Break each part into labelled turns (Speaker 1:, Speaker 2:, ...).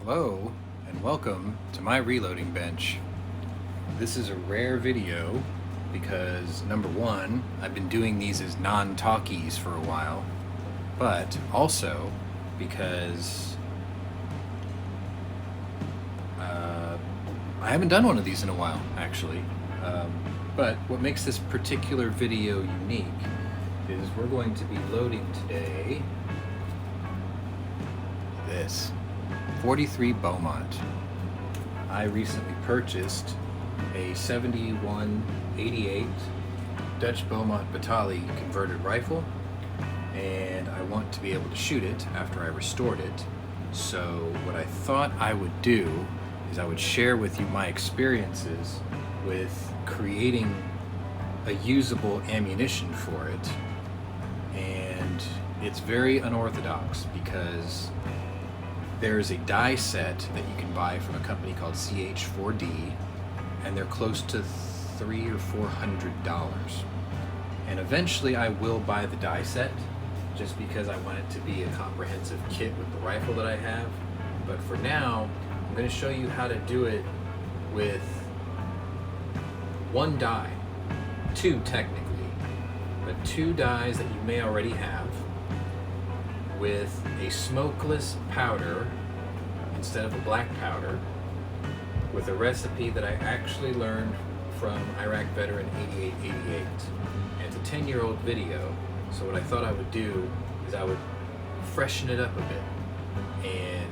Speaker 1: Hello and welcome to my reloading bench. This is a rare video because number one, I've been doing these as non-talkies for a while, but also because I haven't done one of these in a while actually. But what makes this particular video unique is we're going to be loading today this 43 Beaumont. I recently purchased a 71-88 Dutch Beaumont-Vitali converted rifle, and I want to be able to shoot it after I restored it. So what I thought I would do is I would share with you my experiences with creating a usable ammunition for it. And it's very unorthodox because there's a die set that you can buy from a company called CH4D, and they're close to $300 or $400. And eventually I will buy the die set just because I want it to be a comprehensive kit with the rifle that I have. But for now, I'm going to show you how to do it with one die, two technically, but two dies that you may already have, with a smokeless powder instead of a black powder, with a recipe that I actually learned from Iraq veteran 8888. And it's a 10-year-old video, so what I thought I would do is I would freshen it up a bit and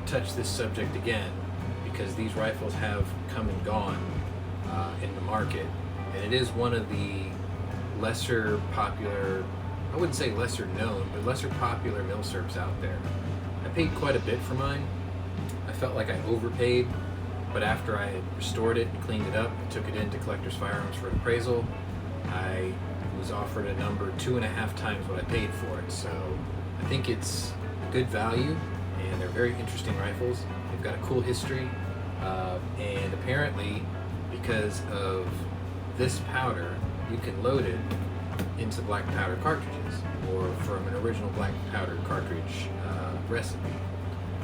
Speaker 1: touch this subject again, because these rifles have come and gone in the market, and it is one of the lesser popular, I wouldn't say lesser known, but lesser popular milsurps out there. I paid quite a bit for mine. I felt like I overpaid, but after I had restored it and cleaned it up and took it into Collector's Firearms for appraisal, I was offered a number 2.5 times what I paid for it. So I think it's a good value, and they're very interesting rifles. They've got a cool history, and apparently because of this powder, you can load it into black powder cartridges, or from an original black powder cartridge recipe.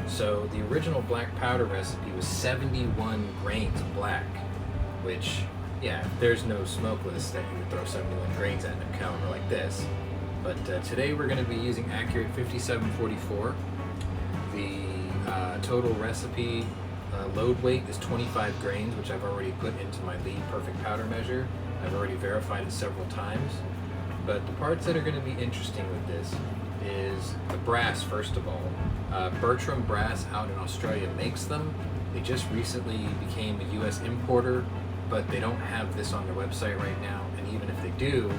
Speaker 1: So the original black powder recipe was 71 grains of black, which, yeah, there's no smokeless that you would throw 71 grains at in a caliber like this. But today we're going to be using accurate 5744. The total recipe load weight is 25 grains, which I've already put into my lead perfect powder measure. I've already verified it several times. But the parts that are going to be interesting with this is the brass, first of all. Bertram Brass out in Australia makes them. They just recently became a US importer, but they don't have this on their website right now. And even if they do,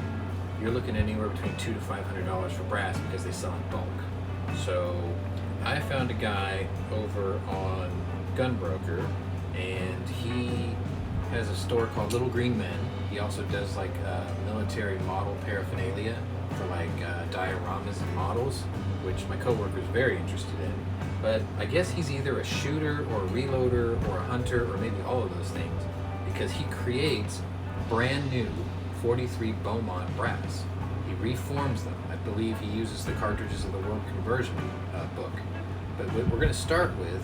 Speaker 1: you're looking at anywhere between $200 to $500 for brass because they sell in bulk. So I found a guy over on Gunbroker, and he has a store called Little Green Men. He also does like military model paraphernalia for like dioramas and models, which my coworker is very interested in. But I guess he's either a shooter or a reloader or a hunter, or maybe all of those things, because he creates brand new 43 Beaumont brass. He reforms them. I believe he uses the cartridges of the World Conversion book. But what we're going to start with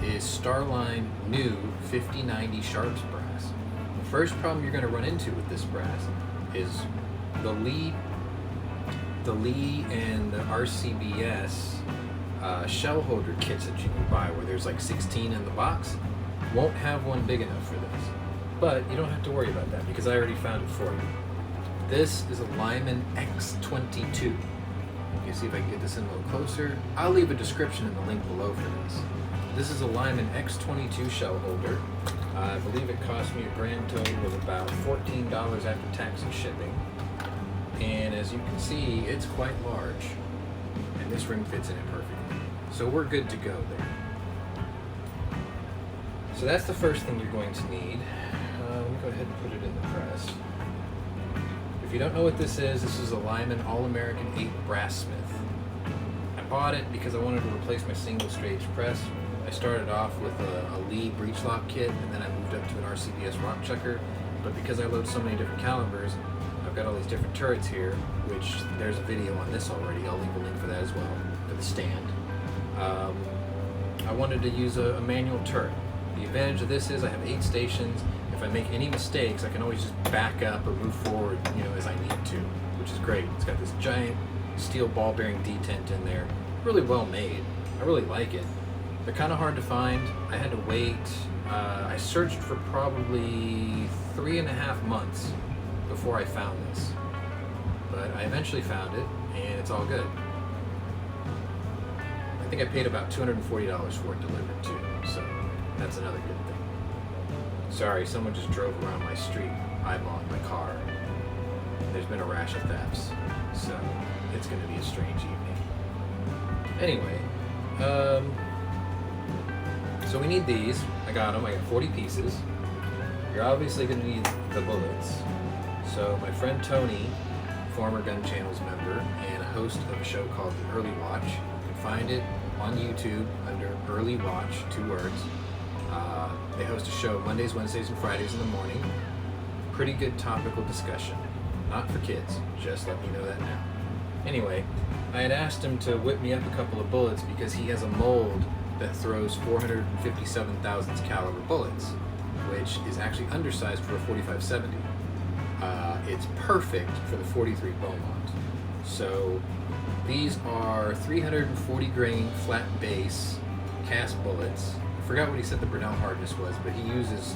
Speaker 1: is Starline new 5090 Sharps brass. The first problem you're going to run into with this brass is the Lee and the RCBS shell holder kits that you can buy, where there's like 16 in the box, won't have one big enough for this. But you don't have to worry about that because I already found it for you. This is a Lyman X22. You can see if I can get this in a little closer. I'll leave a description in the link below for this. This is a Lyman X22 shell holder. I believe it cost me a grand total of about $14 after tax and shipping. And as you can see, it's quite large, and this ring fits in it perfectly. So we're good to go there. So that's the first thing you're going to need. Let me go ahead and put it in the press. If you don't know what this is a Lyman All-American 8 Brass Smith. I bought it because I wanted to replace my single stage press. I started off with a Lee breech lock kit, and then I moved up to an RCBS rock chucker. But because I load so many different calibers, I've got all these different turrets here, which there's a video on this already. I'll leave a link for that as well, for the stand. I wanted to use a manual turret. The advantage of this is I have 8 stations. If I make any mistakes, I can always just back up or move forward, as I need to, which is great. It's got this giant steel ball bearing detent in there. Really well made. I really like it. They're kind of hard to find. I had to wait. I searched for probably 3.5 months before I found this. But I eventually found it, and it's all good. I think I paid about $240 for it delivered too, so that's another good thing. Sorry, someone just drove around my street eyeballing my car. There's been a rash of thefts, so it's going to be a strange evening. Anyway, so we need these. I got them. I got 40 pieces. You're obviously going to need the bullets. So my friend Tony, former Gun Channels member and a host of a show called The Early Watch, you can find it on YouTube under Early Watch, 2 words. They host a show Mondays, Wednesdays, and Fridays in the morning. Pretty good topical discussion. Not for kids, just let me know that now. Anyway, I had asked him to whip me up a couple of bullets because he has a mold that throws 457 thousandths caliber bullets, which is actually undersized for a 45-70. It's perfect for the 43 Beaumont. So these are 340 grain flat base cast bullets. I forgot what he said the Burnell hardness was, but he uses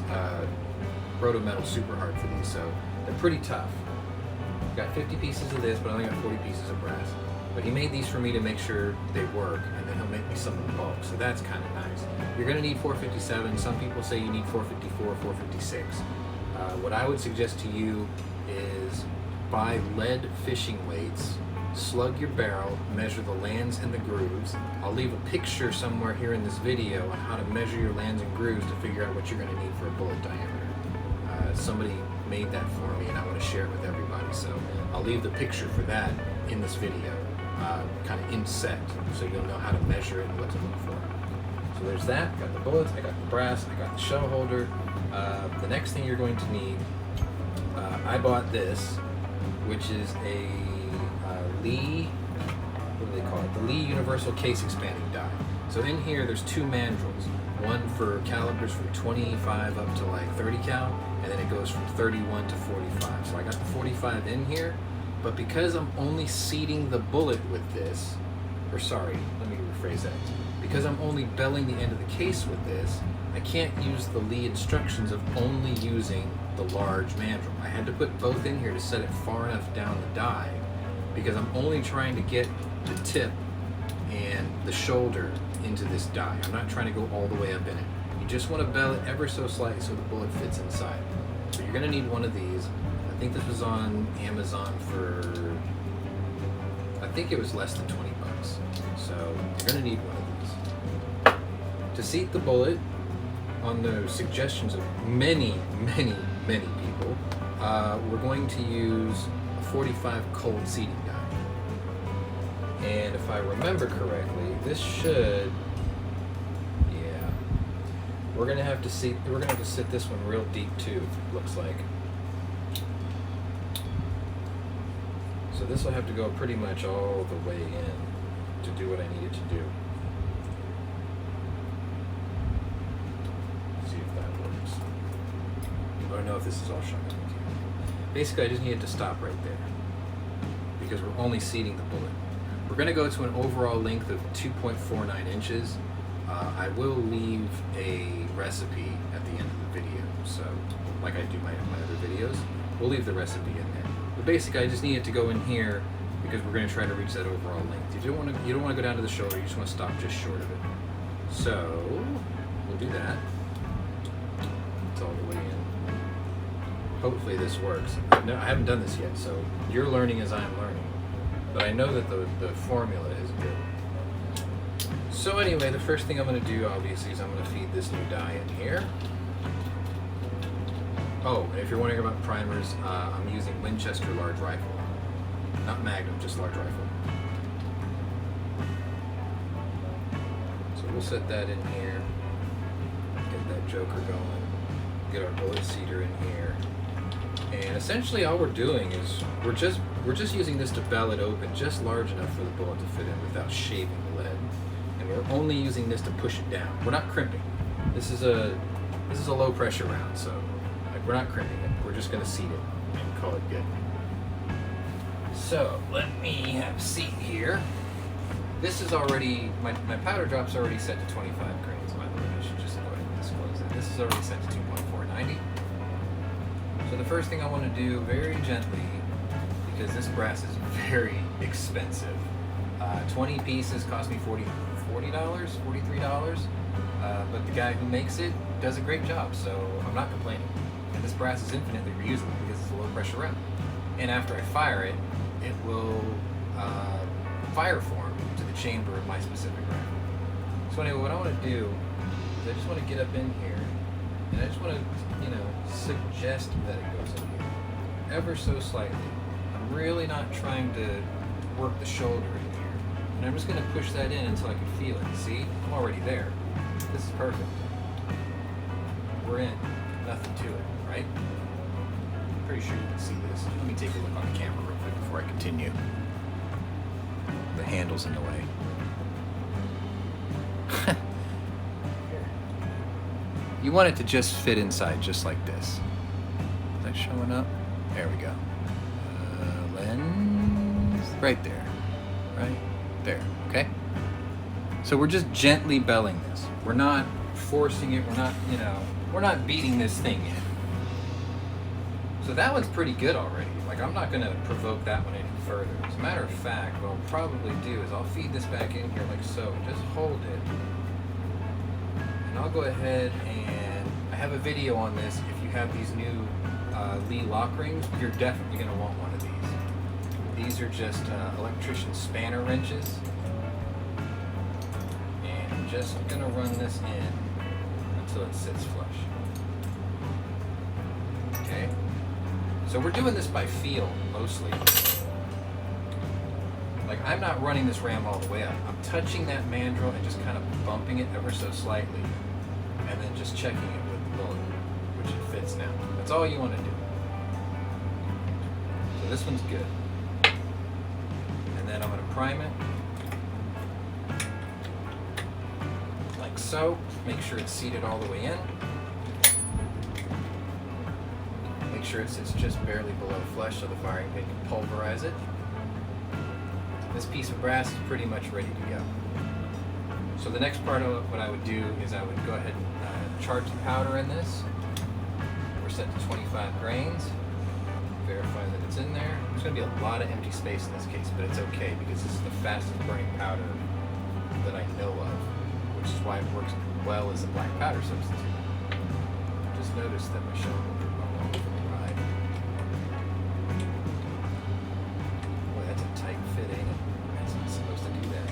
Speaker 1: Rotometal super hard for these, so they're pretty tough. Got 50 pieces of this, but I only got 40 pieces of brass. But he made these for me to make sure they work, and then he'll make me some in bulk, so that's kind of nice. You're going to need 457. Some people say you need 454, 456. What I would suggest to you is buy lead fishing weights, slug your barrel, measure the lands and the grooves. I'll leave a picture somewhere here in this video on how to measure your lands and grooves to figure out what you're going to need for a bullet diameter. Somebody made that for me and I want to share it with everybody, so I'll leave the picture for that in this video, kind of in set, so you'll know how to measure it and what to look for. So there's that. Got the bullets, I got the brass, I got the shell holder. The next thing you're going to need, I bought this, which is a Lee, what do they call it? The Lee Universal Case Expanding Die. So in here there's 2 mandrels, one for calibers from 25 up to like 30 cal, and then it goes from 31 to 45. So I got the 45 in here, but because I'm only seating the bullet with this, or sorry, let me rephrase that. Because I'm only belling the end of the case with this, I can't use the Lee instructions of only using the large mandrel. I had to put both in here to set it far enough down the die, because I'm only trying to get the tip and the shoulder into this die. I'm not trying to go all the way up in it. You just want to bell it ever so slightly so the bullet fits inside. So you're going to need one of these. I think this was on Amazon for, I think it was less than 20 bucks. So you're going to need one of these. To seat the bullet, on the suggestions of many people, we're going to use a 45 cold seating die. And if I remember correctly, this should, yeah, we're gonna have to sit this one real deep too, looks like. So this will have to go pretty much all the way in to do what I need it to do. See if that works. I don't know if this is all showing up. Basically, I just need it to stop right there because we're only seating the bullet. We're going to go to an overall length of 2.49 inches. I will leave a recipe at the end of the video, so like I do my other videos, we'll leave the recipe in there. But basically, I just need it to go in here because we're going to try to reach that overall length. You don't want to go down to the shoulder. You just want to stop just short of it. So we'll do that. It's all the way in. Hopefully this works. No, I haven't done this yet, so you're learning as I'm learning. But I know that the formula is good. So anyway, the first thing I'm going to do, obviously, is I'm going to feed this new die in here. Oh, and if you're wondering about primers, I'm using Winchester large rifle. Not Magnum, just large rifle. So we'll set that in here. Get that joker going. Get our bullet seater in here. And essentially all we're doing is we're just using this to bell it open just large enough for the bullet to fit in without shaving the lead. And we're only using this to push it down. We're not crimping. This is a low pressure round, so like we're not crimping it. We're just going to seat it and call it good. So let me have a seat here. This is already, my powder drop's already set to 25 grains, by the way. I should just go ahead and disclose that. This is already set to 2.490. So the first thing I want to do very gently, because this brass is very expensive. 20 pieces cost me $40, $43. But the guy who makes it does a great job, so I'm not complaining. And this brass is infinitely reusable because it's a low pressure round. And after I fire it, it will fire form to the chamber of my specific round. So anyway, what I want to do is I just want to get up in here, and I just want to, suggest that it goes in here, ever so slightly. I'm really not trying to work the shoulder in here. And I'm just going to push that in until I can feel it. See? I'm already there. This is perfect. We're in. Nothing to it, right? Pretty sure you can see this. Let me take a look on the camera real quick before I continue. The handle's in the way. You want it to just fit inside just like this. Is that showing up? There we go. Lens right there. Right there. Okay? So we're just gently belling this. We're not forcing it. We're not, we're not beating this thing in. So that one's pretty good already. Like, I'm not going to provoke that one any further. As a matter of fact, what I'll probably do is I'll feed this back in here like so. Just hold it. And I'll go ahead and I have a video on this. If you have these new Lee lock rings, you're definitely going to want one of these. These are just electrician spanner wrenches. And I'm just going to run this in until it sits flush. Okay? So we're doing this by feel, mostly. Like, I'm not running this ram all the way up. I'm touching that mandrel and just kind of bumping it ever so slightly, and then just checking it with the bullet, which it fits now. That's all you want to do. So this one's good. And then I'm going to prime it. Like so. Make sure it's seated all the way in. Make sure it sits just barely below flush so the firing pin can pulverize it. This piece of brass is pretty much ready to go. So the next part of what I would do is I would go ahead and charge the powder in this. We're set to 25 grains. Verify that it's in there. There's going to be a lot of empty space in this case, but it's okay because this is the fastest burning powder that I know of, which is why it works well as a black powder substitute. Just notice that my shoulder won't for the ride. Boy, that's a tight fit, ain't it? It's not supposed to do that.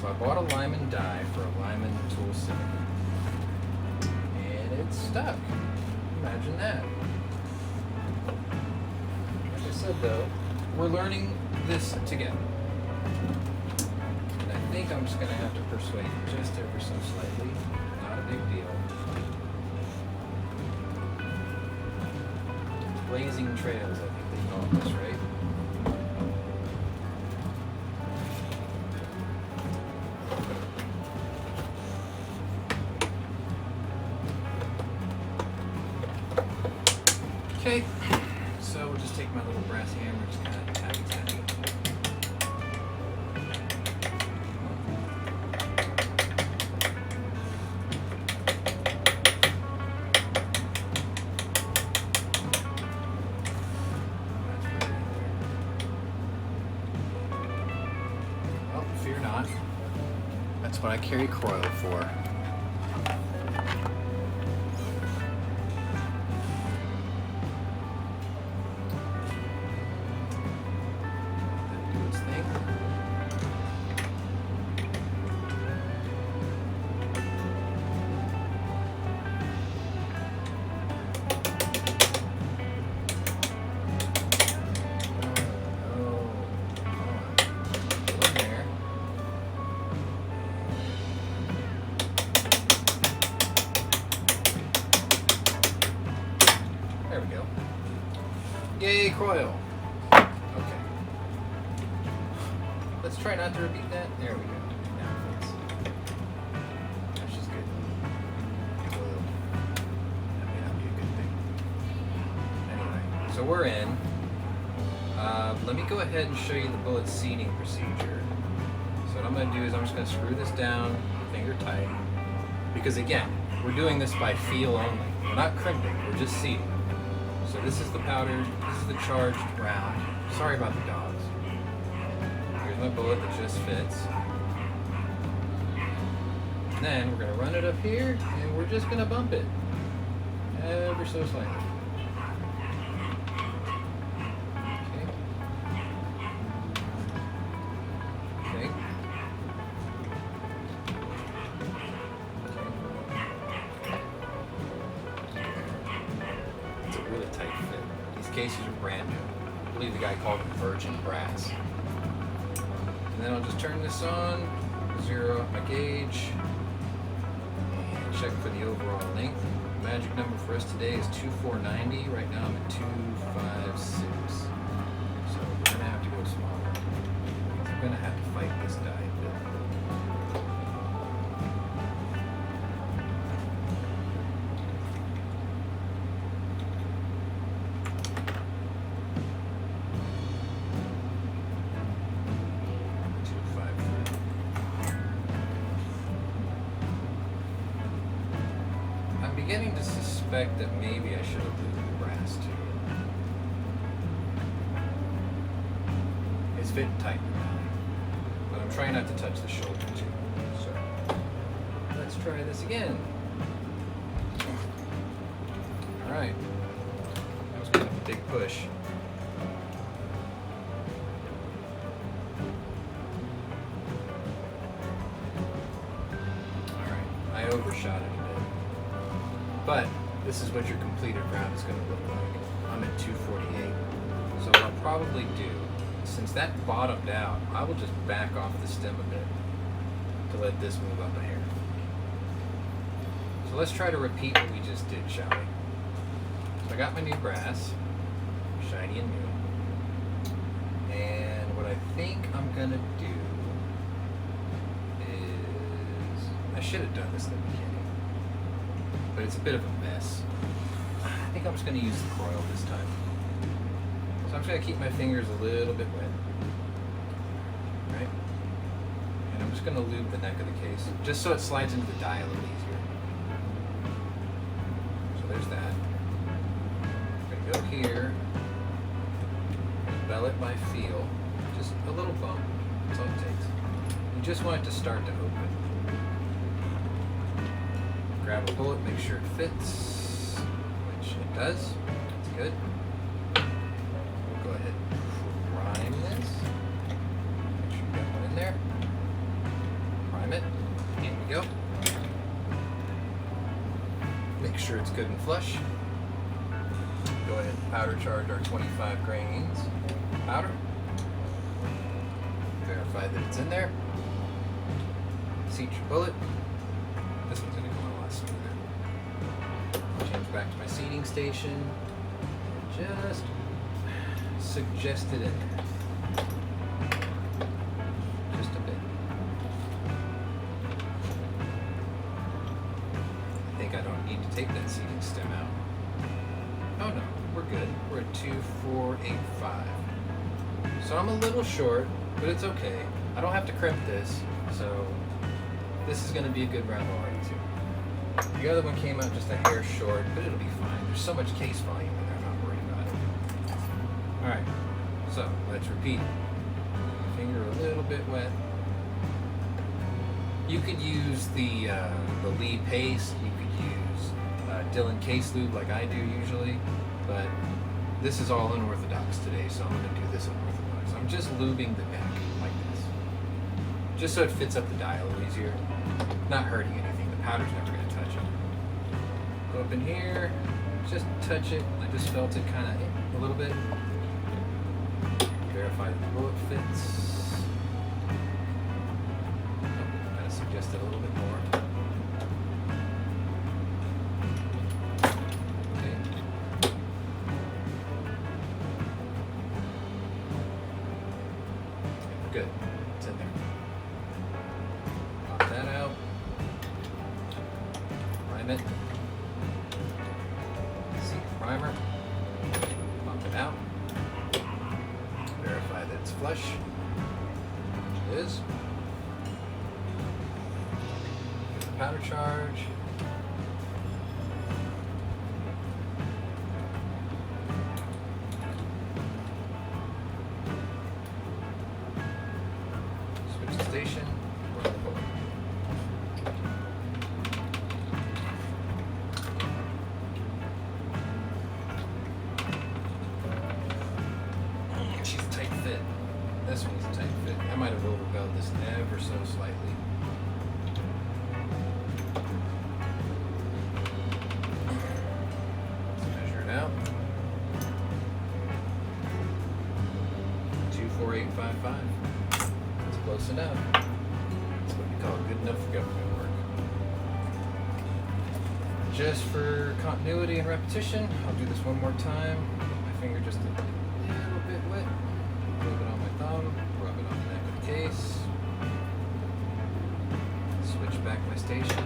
Speaker 1: So I bought a Lyman die for a Lyman tool set. And it's stuck. Imagine that. Like I said though, we're learning this together. And I think I'm just going to have to persuade it just ever so slightly. Not a big deal. Blazing trails, I think they call this, right? Okay, so we'll just take my little brass hammer, just kind of tappy tappy. Well, fear not. That's what I carry coil for. Yay, coil. Okay. Let's try not to repeat that. There we go. Now it fits. That's just good. Coil. That may not be a good thing. Anyway, so we're in. Let me go ahead and show you the bullet seating procedure. So what I'm going to do is I'm just going to screw this down, finger tight, because again, we're doing this by feel only. We're not crimping, we're just seating. So this is the powder, this is the charged round. Sorry about the dogs. Here's my bullet that just fits. And then we're going to run it up here, and we're just going to bump it ever so slightly. Cases are brand new. I believe the guy called them virgin brass. And then I'll just turn this on, zero out my gauge, and check for the overall length. The magic number for us today is 2490. Right now I'm at 256. So we're going to have to go smaller. I'm going to have to fight this die a bit. Beginning to suspect that maybe I should have moved the brass too. It's fitting tight now, but I'm trying not to touch the shoulder too. So let's try this again. All right, that was kind of a big push. All right, I overshot it. But this is what your completed round is going to look like. I'm at 248. So what I'll probably do, since that bottomed out, I will just back off the stem a bit to let this move up a hair. So let's try to repeat what we just did, shall we? So I got my new brass, shiny and new. And what I think I'm going to do is, I should have done this in the beginning, but it's a bit of a mess. I think I'm just going to use the coil this time. So I'm just going to keep my fingers a little bit wet. Right? And I'm just going to lube the neck of the case, just so it slides into the die a little easier. So there's that. I'm going to go here, bell it by feel, just a little bump, that's all it takes. You just want it to start to open. Grab a bullet, make sure it fits, which it does. That's good. We'll go ahead and prime this. Make sure you got one in there. Prime it. In we go. Make sure it's good and flush. Go ahead and powder charge our 25 grains powder. Verify that it's in there. Seat your bullet. This one's going to go a lot smoother. Change back to my seating station. Just suggest it in there. Just a bit. I think I don't need to take that seating stem out. Oh no, we're good. We're at 2485. So I'm a little short, but it's okay. I don't have to crimp this, so this is going to be a good round already too. The other one came out just a hair short, but it'll be fine. There's so much case volume in there, I'm not worried about it. Alright, so let's repeat. Finger a little bit wet. You could use the Lee paste, you could use Dillon case lube like I do usually, but this is all unorthodox today, so I'm going to do this unorthodox. I'm just lubing the neck like this, just so it fits up the die a little easier. Not hurting anything, the powder's never going to touch it. Go up in here, just touch it. I just felt it kind of a little bit. Verify that the bullet fits. Kind of suggest it a little bit more. prime it. See the primer. Pump it out. Verify that it's flush. Which it is. Get the powder charge. Switch the station. She's a tight fit. This one's a tight fit. I might have overbelled this ever so slightly. Let's measure it out. 24855. That's close enough. That's what we call good enough for government work. Just for continuity and repetition, I'll do this one more time. My finger just a little bit wet. Rub it on my thumb, rub it on the neck of the case. Switch back my station.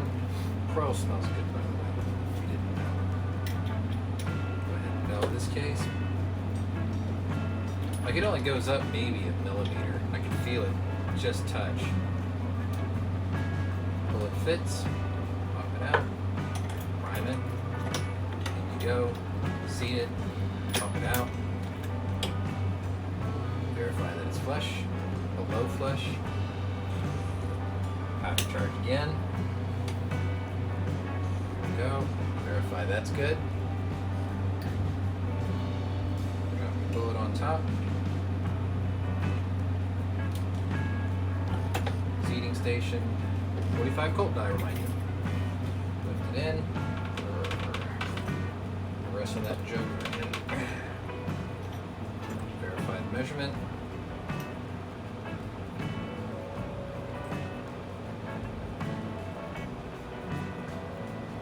Speaker 1: Pearl smells good, by the way, if you didn't know. Go ahead and bell this case. Like, it only goes up maybe a millimeter. I can feel it just touch. Pull it fits, pop it out, prime it, in you go, seat it, pump it out. Verify that it's flush, below flush. Powder charge again. There we go. Verify that's good. Drop the bullet on top. Seating station. 45 Colt die, remind you. Lift it in. Wrestle that joker in. Verify the measurement.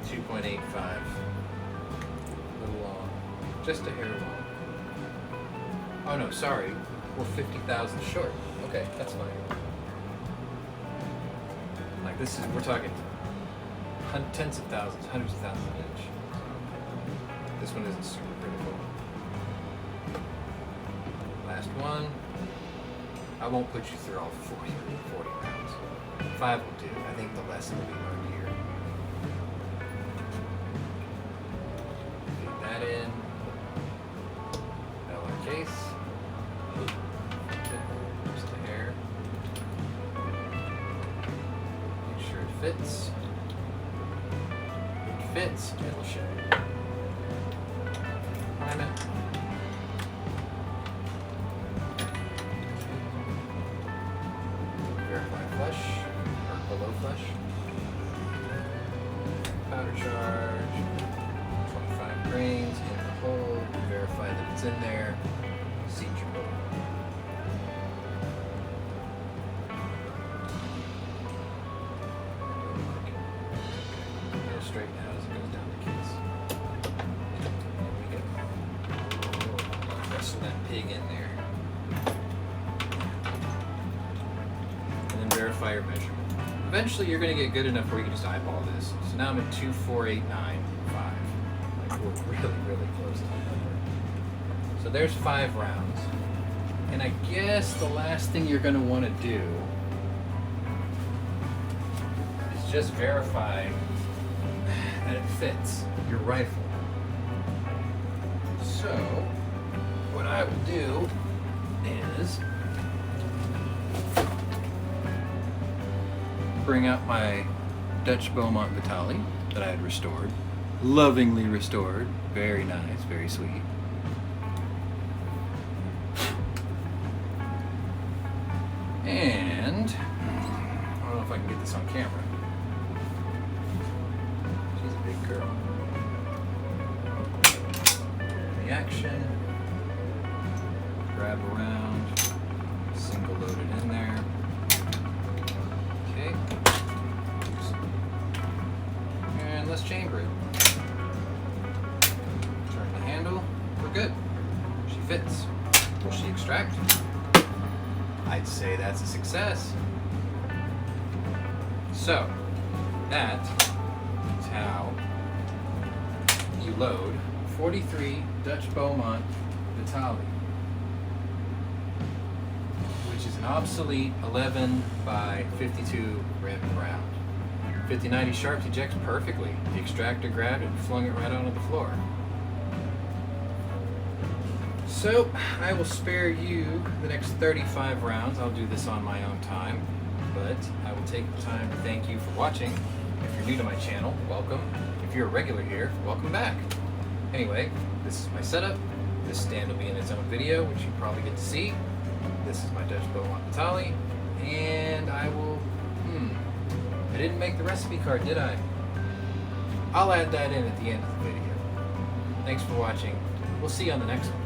Speaker 1: 2.85. A little long. Just a hair long. Oh no, sorry. We're 50 thousandths short. Okay, that's fine. Like, this is, we're talking tens of thousands, hundreds of thousands of inch. This one isn't super critical. Last one. I won't put you through all 40 rounds. 5 will do. I think the lesson will be learned here. Feed that in. Bell our case. Just a hair. Make sure it fits. If it fits, it'll show. Prime it. Verify flush, or below flush. Powder charge, 25 grains in the hole. Verify that it's in there. Seat your bullet. It'll straighten out as it goes down the case. There we go. Wrestle that pig in there. Verify your measurement. Eventually you're going to get good enough where you can just eyeball this. So now I'm at 24895. Like, we're really, really close to the number. So there's 5 rounds. And I guess the last thing you're going to want to do is just verify that it fits your rifle. So what I will do is bring out my Dutch Beaumont-Vitali that I had restored. Lovingly restored. Very nice, very sweet. And I don't know if I can get this on camera. She's a big girl. The action. Grab around. Single load it in there. Okay. And let's chamber it. Turn the handle. We're good. She fits. Will she extract? I'd say that's a success. So, that is how you load 43 Dutch Beaumont-Vitali, which is an obsolete 11 by 52 rim round. 5090 sharp ejects perfectly. The extractor grabbed it and flung it right onto the floor. So I will spare you the next 35 rounds. I'll do this on my own time, but I will take the time to thank you for watching. If you're new to my channel, welcome. If you're a regular here, welcome back. Anyway, this is my setup. This stand will be in its own video, which you probably get to see. This is my Dutch Beaumont-Vitali, and I will, I didn't make the recipe card, did I? I'll add that in at the end of the video. Thanks for watching. We'll see you on the next one.